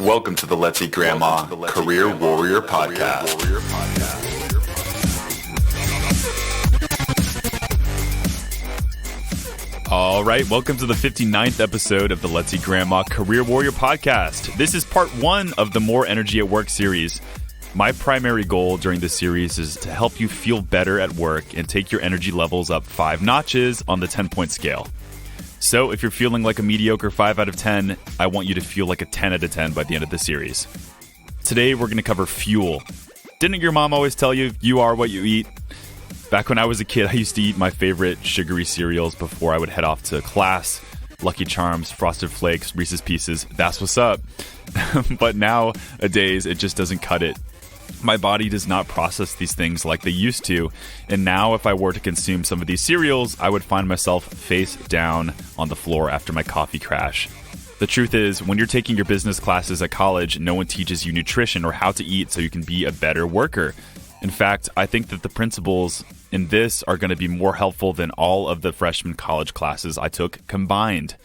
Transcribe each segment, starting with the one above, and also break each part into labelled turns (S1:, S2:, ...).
S1: Welcome to the Let's Eat Grandma Career Warrior Podcast.
S2: All right, welcome to the 59th episode of the Let's Eat Grandma Career Warrior Podcast. This is part one of the More Energy at Work series. My primary goal during this series is to help you feel better at work and take your energy levels up 5 notches on the 10-point scale. So if you're feeling like a mediocre 5 out of 10, I want you to feel like a 10 out of 10 by the end of the series. Today, we're going to cover fuel. Didn't your mom always tell you, you are what you eat? Back when I was a kid, I used to eat my favorite sugary cereals before I would head off to class. Lucky Charms, Frosted Flakes, Reese's Pieces, that's what's up. But nowadays, it just doesn't cut it. My body does not process these things like they used to, and now if I were to consume some of these cereals, I would find myself face down on the floor after my coffee crash. The truth is, when you're taking your business classes at college, no one teaches you nutrition or how to eat so you can be a better worker. In fact, I think that the principles in this are going to be more helpful than all of the freshman college classes I took combined.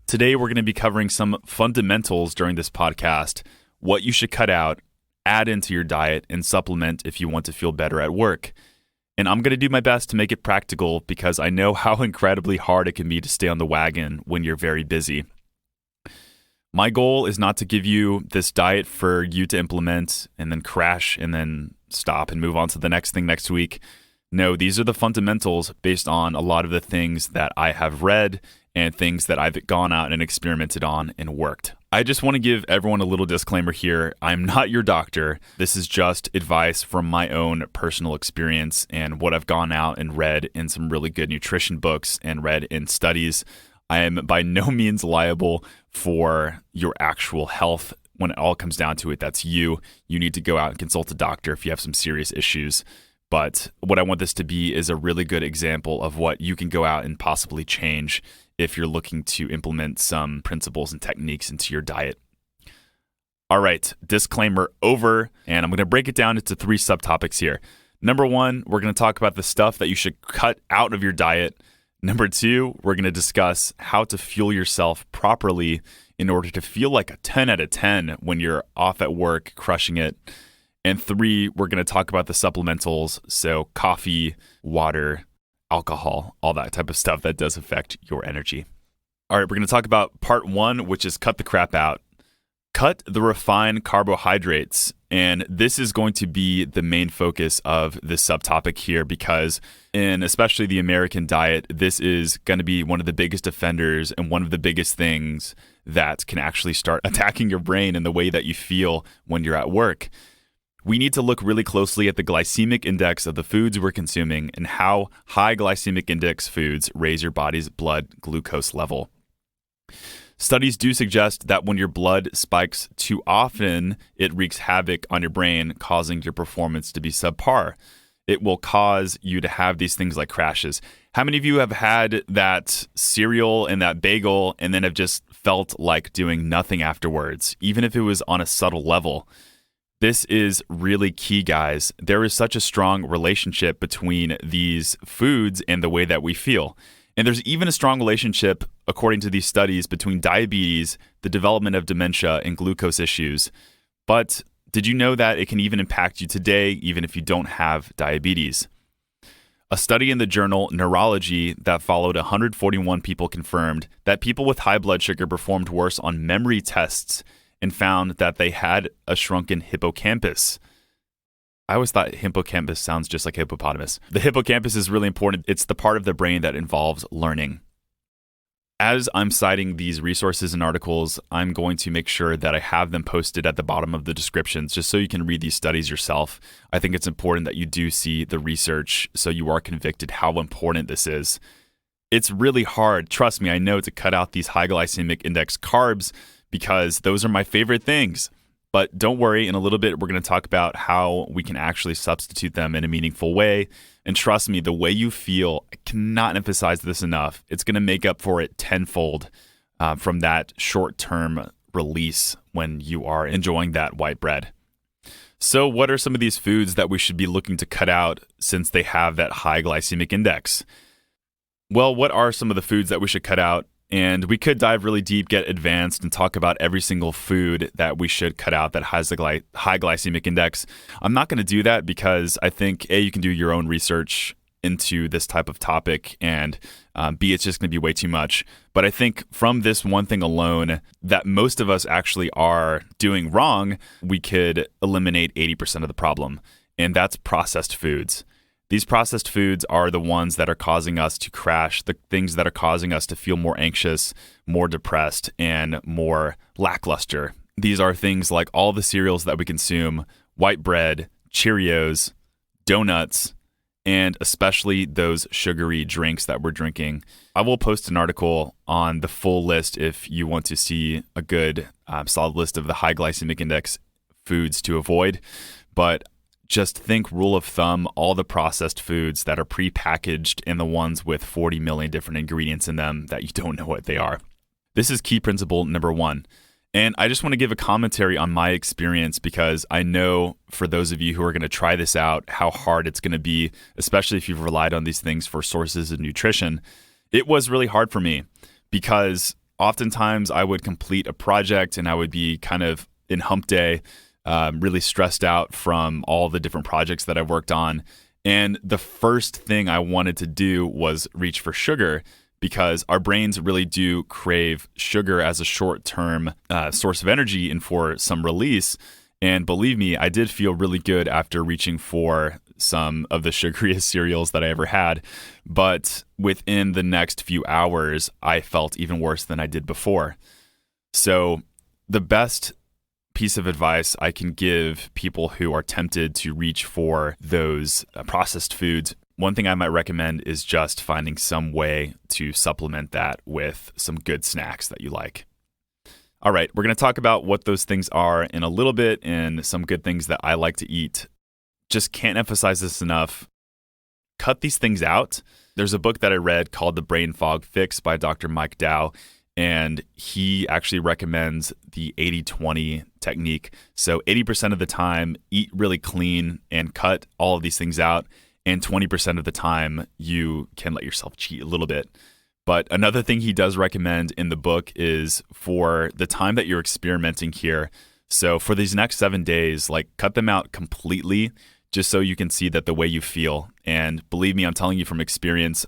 S2: Today, we're going to be covering some fundamentals during this podcast, what you should cut out, add into your diet, and supplement if you want to feel better at work. And I'm going to do my best to make it practical because I know how incredibly hard it can be to stay on the wagon when you're very busy. My goal is not to give you this diet for you to implement and then crash and then stop and move on to the next thing next week. No, these are the fundamentals based on a lot of the things that I have read and things that I've gone out and experimented on and worked. I just want to give everyone a little disclaimer here. I'm not your doctor. This is just advice from my own personal experience and what I've gone out and read in some really good nutrition books and read in studies. I am by no means liable for your actual health. When it all comes down to it, that's you. You need to go out and consult a doctor if you have some serious issues. But what I want this to be is a really good example of what you can go out and possibly change if you're looking to implement some principles and techniques into your diet. All right, disclaimer over, and I'm going to break it down into 3 subtopics here. Number 1, we're going to talk about the stuff that you should cut out of your diet. Number 2, we're going to discuss how to fuel yourself properly in order to feel like a 10 out of 10 when you're off at work, crushing it. And 3, we're going to talk about the supplementals, so coffee, water, alcohol, all that type of stuff that does affect your energy. All right, we're going to talk about part 1, which is cut the crap out. Cut the refined carbohydrates. And this is going to be the main focus of this subtopic here because in especially the American diet, this is going to be one of the biggest offenders and one of the biggest things that can actually start attacking your brain and the way that you feel when you're at work. We need to look really closely at the glycemic index of the foods we're consuming and how high glycemic index foods raise your body's blood glucose level. Studies do suggest that when your blood spikes too often, it wreaks havoc on your brain, causing your performance to be subpar. It will cause you to have these things like crashes. How many of you have had that cereal and that bagel and then have just felt like doing nothing afterwards, even if it was on a subtle level? This is really key, guys. There is such a strong relationship between these foods and the way that we feel. And there's even a strong relationship, according to these studies, between diabetes, the development of dementia, and glucose issues. But did you know that it can even impact you today, even if you don't have diabetes? A study in the journal Neurology that followed 141 people confirmed that people with high blood sugar performed worse on memory tests and found that they had a shrunken hippocampus. I always thought hippocampus sounds just like hippopotamus. The hippocampus is really important. It's the part of the brain that involves learning. As I'm citing these resources and articles, I'm going to make sure that I have them posted at the bottom of the descriptions just so you can read these studies yourself. I think it's important that you do see the research so you are convicted how important this is. It's really hard, trust me, I know, to cut out these high glycemic index carbs because those are my favorite things. But don't worry, in a little bit, we're going to talk about how we can actually substitute them in a meaningful way. And trust me, the way you feel, I cannot emphasize this enough, it's going to make up for it tenfold from that short-term release when you are enjoying that white bread. So what are some of these foods that we should be looking to cut out since they have that high glycemic index? Well, what are some of the foods that we should cut out? And we could dive really deep, get advanced, and talk about every single food that we should cut out that has the high glycemic index. I'm not going to do that because I think, A, you can do your own research into this type of topic, and B, it's just going to be way too much. But I think from this one thing alone that most of us actually are doing wrong, we could eliminate 80% of the problem, and that's processed foods. These processed foods are the ones that are causing us to crash, the things that are causing us to feel more anxious, more depressed, and more lackluster. These are things like all the cereals that we consume, white bread, Cheerios, donuts, and especially those sugary drinks that we're drinking. I will post an article on the full list if you want to see a good solid list of the high glycemic index foods to avoid. But just think rule of thumb, all the processed foods that are prepackaged and the ones with 40 million different ingredients in them that you don't know what they are. This is key principle number 1. And I just want to give a commentary on my experience because I know for those of you who are going to try this out, how hard it's going to be, especially if you've relied on these things for sources of nutrition. It was really hard for me because oftentimes I would complete a project and I would be kind of in hump day, really stressed out from all the different projects that I've worked on. And the first thing I wanted to do was reach for sugar because our brains really do crave sugar as a short-term source of energy and for some release. And believe me, I did feel really good after reaching for some of the sugariest cereals that I ever had. But within the next few hours, I felt even worse than I did before. So the best piece of advice I can give people who are tempted to reach for those processed foods, one thing I might recommend is just finding some way to supplement that with some good snacks that you like. All right, we're going to talk about what those things are in a little bit and some good things that I like to eat. Just can't emphasize this enough. Cut these things out. There's a book that I read called The Brain Fog Fix by Dr. Mike Dow. And he actually recommends the 80-20 technique. So 80% of the time, eat really clean and cut all of these things out. And 20% of the time, you can let yourself cheat a little bit. But another thing he does recommend in the book is for the time that you're experimenting here. So for these next 7 days, cut them out completely just so you can see that the way you feel. And believe me, I'm telling you from experience,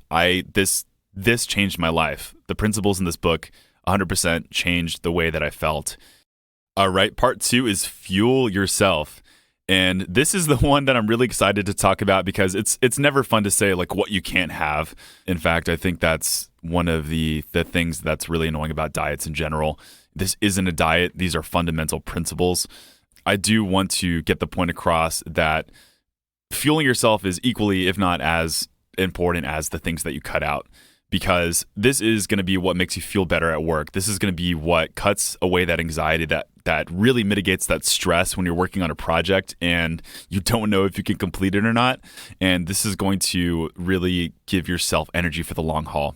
S2: this changed my life. The principles in this book 100% changed the way that I felt. All right, part 2 is fuel yourself. And this is the one that I'm really excited to talk about because it's never fun to say what you can't have. In fact, I think that's one of the things that's really annoying about diets in general. This isn't a diet. These are fundamental principles. I do want to get the point across that fueling yourself is equally, if not as important as the things that you cut out. Because this is going to be what makes you feel better at work. This is going to be what cuts away that anxiety that really mitigates that stress when you're working on a project and you don't know if you can complete it or not. And this is going to really give yourself energy for the long haul.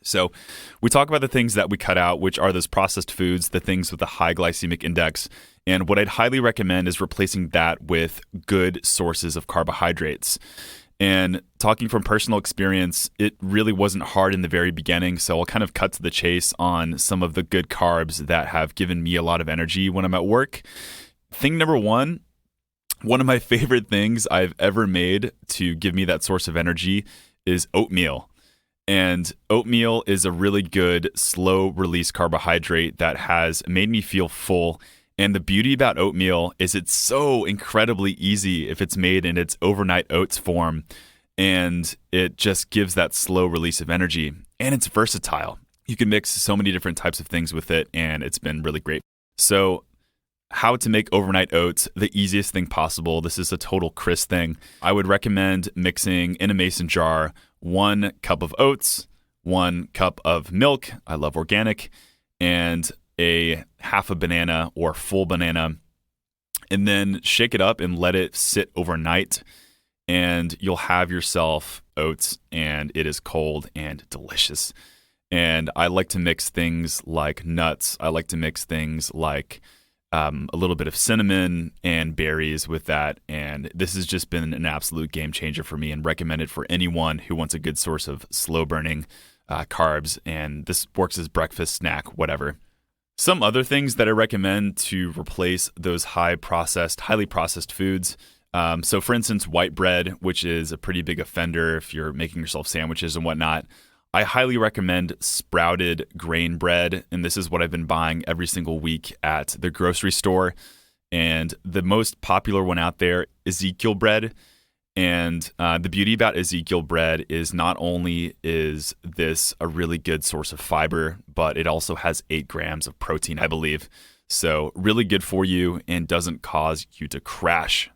S2: So we talk about the things that we cut out, which are those processed foods, the things with a high glycemic index. And what I'd highly recommend is replacing that with good sources of carbohydrates. And talking from personal experience, it really wasn't hard in the very beginning. So I'll kind of cut to the chase on some of the good carbs that have given me a lot of energy when I'm at work. Thing number 1, one of my favorite things I've ever made to give me that source of energy is oatmeal. And oatmeal is a really good slow release carbohydrate that has made me feel full. And the beauty about oatmeal is it's so incredibly easy if it's made in its overnight oats form. And it just gives that slow release of energy. And it's versatile. You can mix so many different types of things with it, and it's been really great. So how to make overnight oats the easiest thing possible. This is a total Chris thing. I would recommend mixing in a mason jar 1 cup of oats, 1 cup of milk. I love organic. And a half a banana or full banana, and then shake it up and let it sit overnight, and you'll have yourself oats, and it is cold and delicious. And I like to mix things like nuts. I like to mix things like a little bit of cinnamon and berries with that. And this has just been an absolute game changer for me and recommended for anyone who wants a good source of slow burning carbs, and this works as breakfast, snack, whatever. Some other things that I recommend to replace those highly processed foods. So for instance, white bread, which is a pretty big offender if you're making yourself sandwiches and whatnot. I highly recommend sprouted grain bread, and this is what I've been buying every single week at the grocery store. And the most popular one out there, Ezekiel bread. And the beauty about Ezekiel bread is not only is this a really good source of fiber, but it also has 8 grams of protein, I believe. So really good for you and doesn't cause you to crash.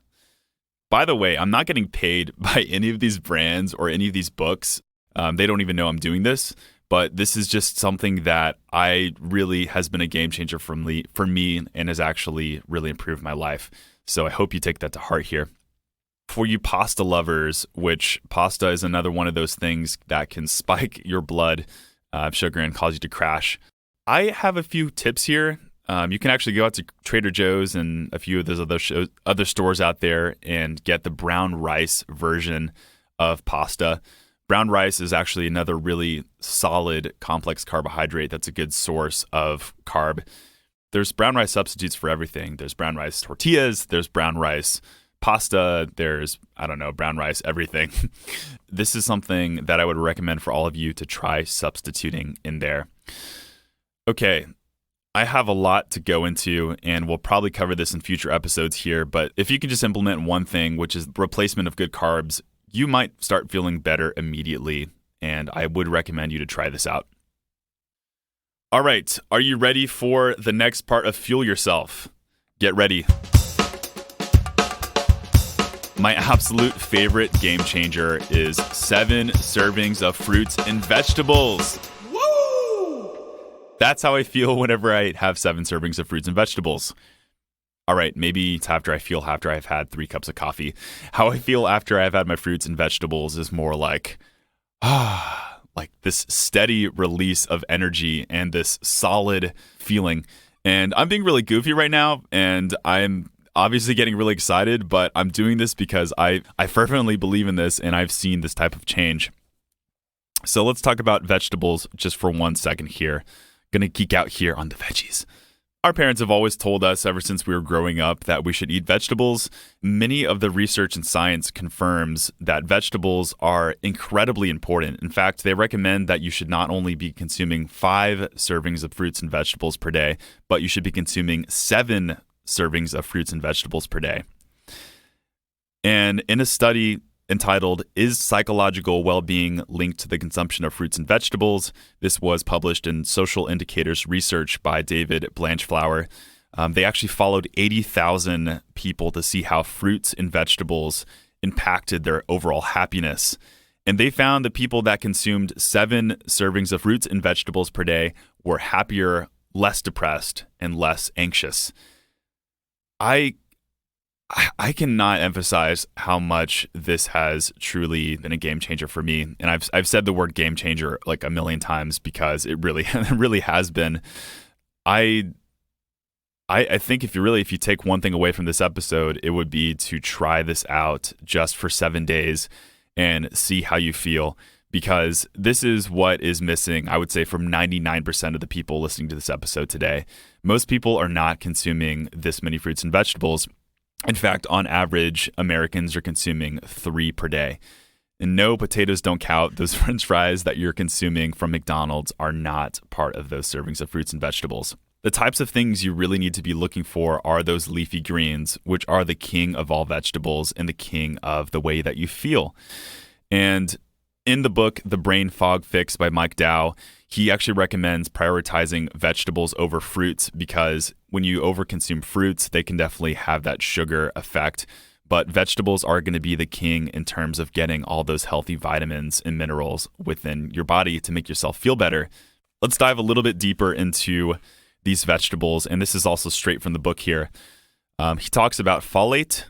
S2: By the way, I'm not getting paid by any of these brands or any of these books. They don't even know I'm doing this, but this is just something that I really has been a game changer for me and has actually really improved my life. So I hope you take that to heart here. For you pasta lovers, which pasta is another one of those things that can spike your blood sugar and cause you to crash. I have a few tips here. You can actually go out to Trader Joe's and a few of those other stores out there and get the brown rice version of pasta. Brown rice is actually another really solid complex carbohydrate that's a good source of carb. There's brown rice substitutes for everything. There's brown rice tortillas, there's brown rice pasta, there's, brown rice, everything. This is something that I would recommend for all of you to try substituting in there. Okay, I have a lot to go into, and we'll probably cover this in future episodes here, but if you can just implement one thing, which is replacement of good carbs, you might start feeling better immediately, and I would recommend you to try this out. All right, are you ready for the next part of Fuel Yourself? Get ready. My absolute favorite game changer is 7 servings of fruits and vegetables. Woo! That's how I feel whenever I have 7 servings of fruits and vegetables. All right, maybe it's after I've had 3 cups of coffee. How I feel after I've had my fruits and vegetables is more like this steady release of energy and this solid feeling. And I'm being really goofy right now, and I'm obviously getting really excited, but I'm doing this because I fervently believe in this, and I've seen this type of change. So let's talk about vegetables just for 1 second here. Gonna geek out here on the veggies. Our parents have always told us ever since we were growing up that we should eat vegetables. Many of the research and science confirms that vegetables are incredibly important. In fact, they recommend that you should not only be consuming 5 servings of fruits and vegetables per day, but you should be consuming 7 servings of fruits and vegetables per day. And in a study entitled, "Is Psychological Well-Being Linked to the Consumption of Fruits and Vegetables?" This was published in Social Indicators Research by David Blanchflower. They actually followed 80,000 people to see how fruits and vegetables impacted their overall happiness. And they found the people that consumed 7 servings of fruits and vegetables per day were happier, less depressed, and less anxious. I cannot emphasize how much this has truly been a game changer for me. And I've said the word game changer like a million times because it really it really has been. I think if you take one thing away from this episode, it would be to try this out just for 7 days and see how you feel, because this is what is missing, I would say, from 99% of the people listening to this episode today. Most people are not consuming this many fruits and vegetables. In fact, on average, Americans are consuming 3 per day. And no, potatoes don't count. Those French fries that you're consuming from McDonald's are not part of those servings of fruits and vegetables. The types of things you really need to be looking for are those leafy greens, which are the king of all vegetables and the king of the way that you feel. And in the book, The Brain Fog Fix by Mike Dow, he actually recommends prioritizing vegetables over fruits because when you overconsume fruits, they can definitely have that sugar effect. But vegetables are going to be the king in terms of getting all those healthy vitamins and minerals within your body to make yourself feel better. Let's dive a little bit deeper into these vegetables. And this is also straight from the book here. He talks about folate.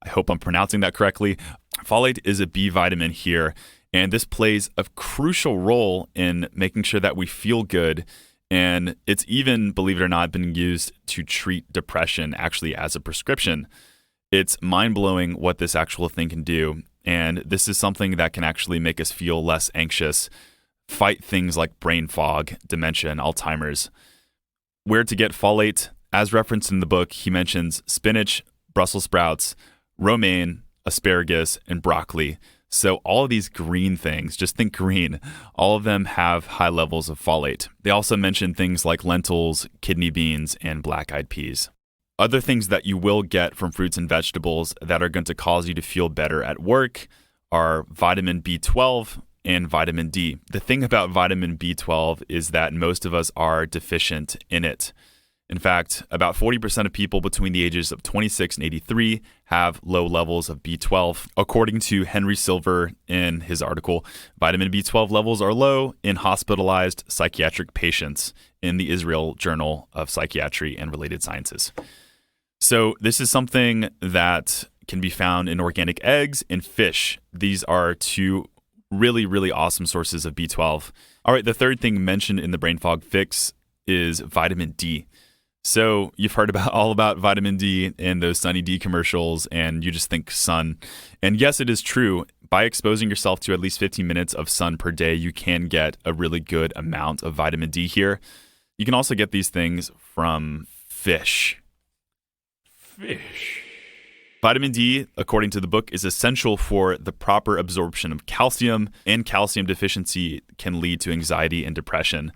S2: I hope I'm pronouncing that correctly. Folate is a B vitamin here. And this plays a crucial role in making sure that we feel good. And it's even, believe it or not, been used to treat depression actually as a prescription. It's mind-blowing what this actual thing can do. And this is something that can actually make us feel less anxious. fight things like brain fog, dementia, and Alzheimer's. Where to get folate? As referenced in the book, he mentions spinach, Brussels sprouts, romaine, asparagus, and broccoli. So all of these green things, just think green, all of them have high levels of folate. They also mention things like lentils, kidney beans, and black-eyed peas. Other things that you will get from fruits and vegetables that are going to cause you to feel better at work are vitamin B12 and vitamin D. The thing about vitamin B12 is that most of us are deficient in it. In fact, about 40% of people between the ages of 26 and 83 have low levels of B12. According to Henry Silver in his article, vitamin B12 levels are low in hospitalized psychiatric patients in the Israel Journal of Psychiatry and Related Sciences. So this is something that can be found in organic eggs and fish. These are two really, really awesome sources of B12. All right, the third thing mentioned in the brain fog fix is vitamin D. So you've heard all about vitamin D in those Sunny D commercials, and you just think sun. And yes, it is true. By exposing yourself to at least 15 minutes of sun per day, you can get a really good amount of vitamin D here. You can also get these things from fish. Vitamin D, according to the book, is essential for the proper absorption of calcium, and calcium deficiency can lead to anxiety and depression.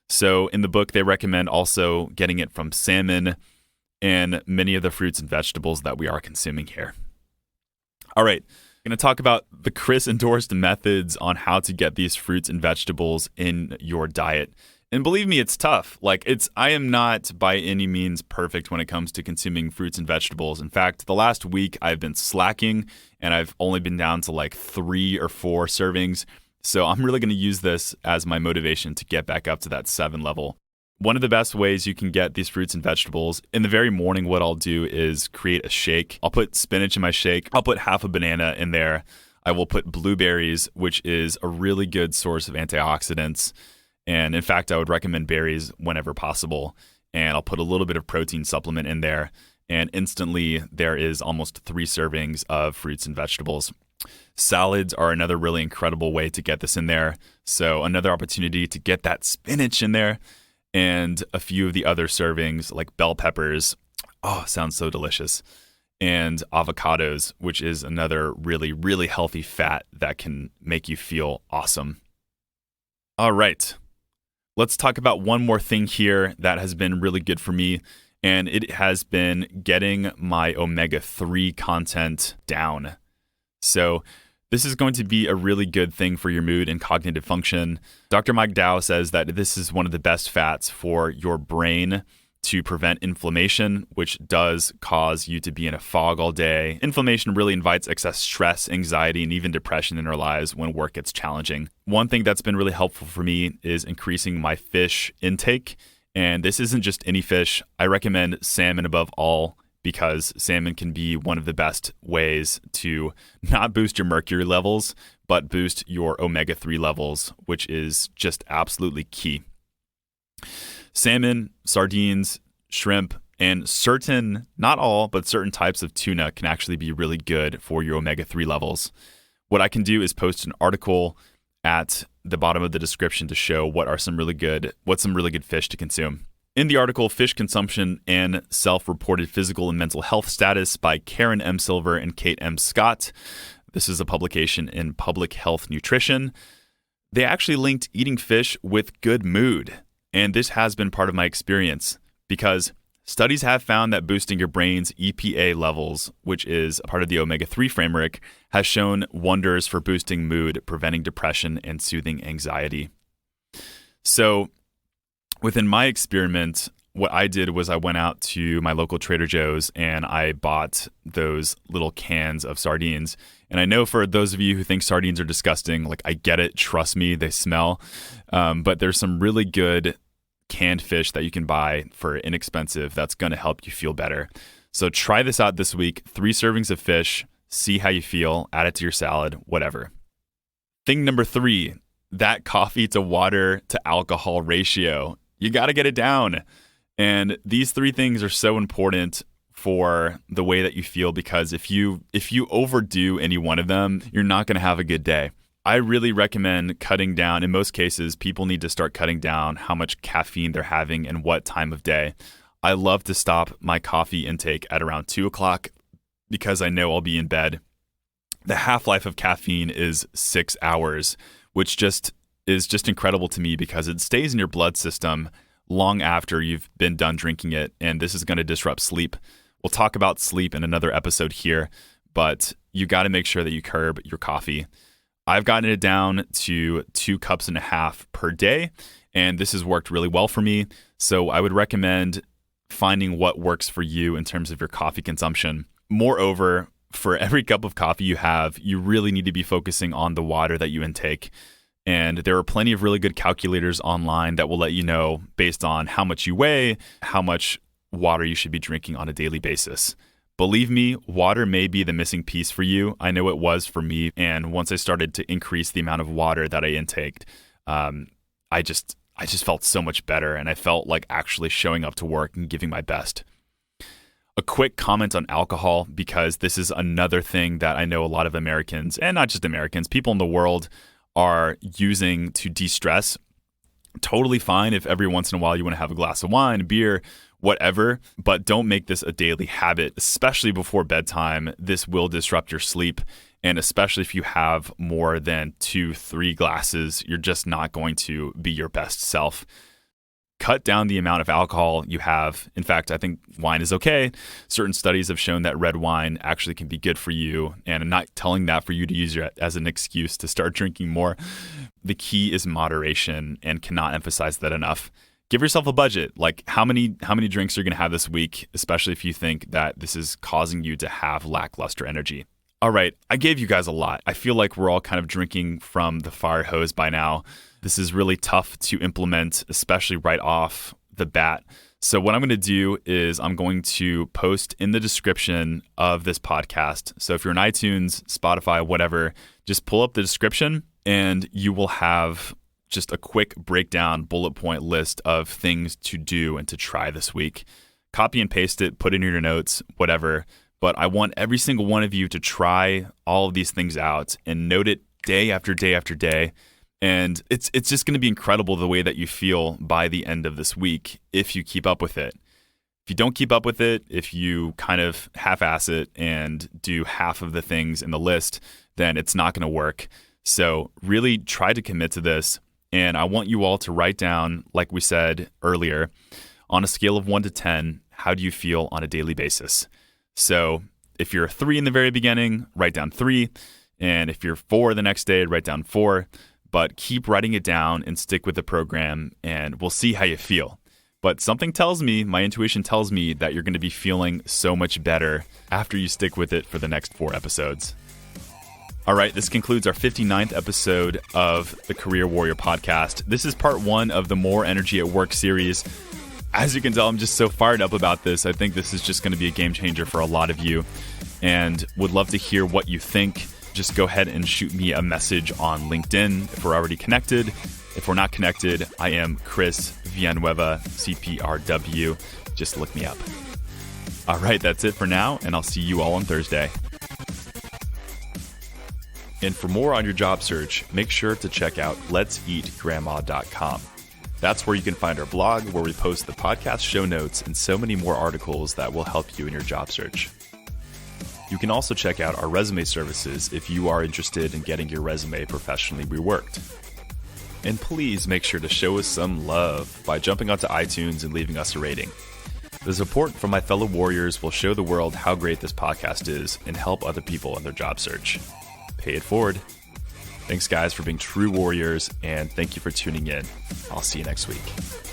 S2: So in the book, they recommend also getting it from salmon and many of the fruits and vegetables that we are consuming here. All right, I'm going to talk about the Chris endorsed methods on how to get these fruits and vegetables in your diet. And believe me, it's tough. I am not by any means perfect when it comes to consuming fruits and vegetables. In fact, the last week I've been slacking and I've only been down to 3 or 4 servings. So I'm really going to use this as my motivation to get back up to that 7 level. One of the best ways you can get these fruits and vegetables, in the very morning, what I'll do is create a shake. I'll put spinach in my shake. I'll put half a banana in there. I will put blueberries, which is a really good source of antioxidants. And in fact, I would recommend berries whenever possible. And I'll put a little bit of protein supplement in there. And instantly, there is almost 3 servings of fruits and vegetables. Salads are another really incredible way to get this in there. So another opportunity to get that spinach in there, and a few of the other servings like bell peppers. Oh, sounds so delicious. And avocados, which is another really, really healthy fat that can make you feel awesome. All right. Let's talk about one more thing here that has been really good for me, and it has been getting my omega-3 content down. So this is going to be a really good thing for your mood and cognitive function. Dr. Mike Dow says that this is one of the best fats for your brain to prevent inflammation, which does cause you to be in a fog all day. Inflammation really invites excess stress, anxiety, and even depression in our lives when work gets challenging. One thing that's been really helpful for me is increasing my fish intake. And this isn't just any fish. I recommend salmon above all, because salmon can be one of the best ways to not boost your mercury levels, but boost your omega-3 levels, which is just absolutely key. Salmon, sardines, shrimp, and certain, not all, but certain types of tuna can actually be really good for your omega-3 levels. What I can do is post an article at the bottom of the description to show what's some really good fish to consume. In the article, Fish Consumption and Self-Reported Physical and Mental Health Status by Karen M. Silver and Kate M. Scott. This is a publication in Public Health Nutrition. They actually linked eating fish with good mood. And this has been part of my experience because studies have found that boosting your brain's EPA levels, which is a part of the omega-3 framework, has shown wonders for boosting mood, preventing depression, and soothing anxiety. So within my experiment, what I did was I went out to my local Trader Joe's and I bought those little cans of sardines. And I know for those of you who think sardines are disgusting, I get it, trust me, they smell. But there's some really good canned fish that you can buy for inexpensive that's going to help you feel better. So try this out this week. 3 servings of fish, see how you feel, add it to your salad, whatever. Thing number 3, that coffee to water to alcohol ratio. You got to get it down. And these 3 things are so important for the way that you feel, because if you overdo any one of them, you're not going to have a good day. I really recommend cutting down. In most cases, people need to start cutting down how much caffeine they're having and what time of day. I love to stop my coffee intake at around 2 o'clock because I know I'll be in bed. The half-life of caffeine is 6 hours, which is just incredible to me because it stays in your blood system long after you've been done drinking it, and this is going to disrupt sleep. We'll talk about sleep in another episode here, but you got to make sure that you curb your coffee. I've gotten it down to 2.5 cups per day, and this has worked really well for me. So I would recommend finding what works for you in terms of your coffee consumption. Moreover, for every cup of coffee you have, you really need to be focusing on the water that you intake. And there are plenty of really good calculators online that will let you know based on how much you weigh, how much water you should be drinking on a daily basis. Believe me, water may be the missing piece for you. I know it was for me. And once I started to increase the amount of water that I intaked, I just felt so much better. And I felt like actually showing up to work and giving my best. A quick comment on alcohol, because this is another thing that I know a lot of Americans, and not just Americans, people in the world are using to de-stress. Totally fine if every once in a while you want to have a glass of wine, beer, whatever, but don't make this a daily habit, especially before bedtime. This will disrupt your sleep, and especially if you have more than 2-3 glasses, you're just not going to be your best self. Cut down the amount of alcohol you have. In fact, I think wine is okay. Certain studies have shown that red wine actually can be good for you. And I'm not telling that for you to use it as an excuse to start drinking more. The key is moderation, and cannot emphasize that enough. Give yourself a budget. Like how many drinks you're going to have this week, especially if you think that this is causing you to have lackluster energy. All right, I gave you guys a lot. I feel like we're all kind of drinking from the fire hose by now. This is really tough to implement, especially right off the bat. So what I'm going to do is I'm going to post in the description of this podcast. So if you're on iTunes, Spotify, whatever, just pull up the description and you will have just a quick breakdown bullet point list of things to do and to try this week. Copy and paste it, put it in your notes, whatever. But I want every single one of you to try all of these things out and note it day after day after day. And it's just going to be incredible the way that you feel by the end of this week if you keep up with it. If you don't keep up with it, if you kind of half-ass it and do half of the things in the list, then it's not going to work. So really try to commit to this. And I want you all to write down, like we said earlier, on a scale of 1 to 10, how do you feel on a daily basis? So if you're a 3 in the very beginning, write down 3. And if you're 4 the next day, write down 4. But keep writing it down and stick with the program, and we'll see how you feel. But something tells me, my intuition tells me, that you're going to be feeling so much better after you stick with it for the next 4 episodes. All right, this concludes our 59th episode of the Career Warrior Podcast. This is part 1 of the More Energy at Work series. As you can tell, I'm just so fired up about this. I think this is just going to be a game changer for a lot of you, and would love to hear what you think. Just go ahead and shoot me a message on LinkedIn if we're already connected. If we're not connected, I am Chris Villanueva, CPRW. Just look me up. All right, that's it for now, and I'll see you all on Thursday. And for more on your job search, make sure to check out letseatgrandma.com. That's where you can find our blog, where we post the podcast show notes and so many more articles that will help you in your job search. You can also check out our resume services if you are interested in getting your resume professionally reworked. And please make sure to show us some love by jumping onto iTunes and leaving us a rating. The support from my fellow warriors will show the world how great this podcast is and help other people in their job search. Pay it forward. Thanks, guys, for being true warriors, and thank you for tuning in. I'll see you next week.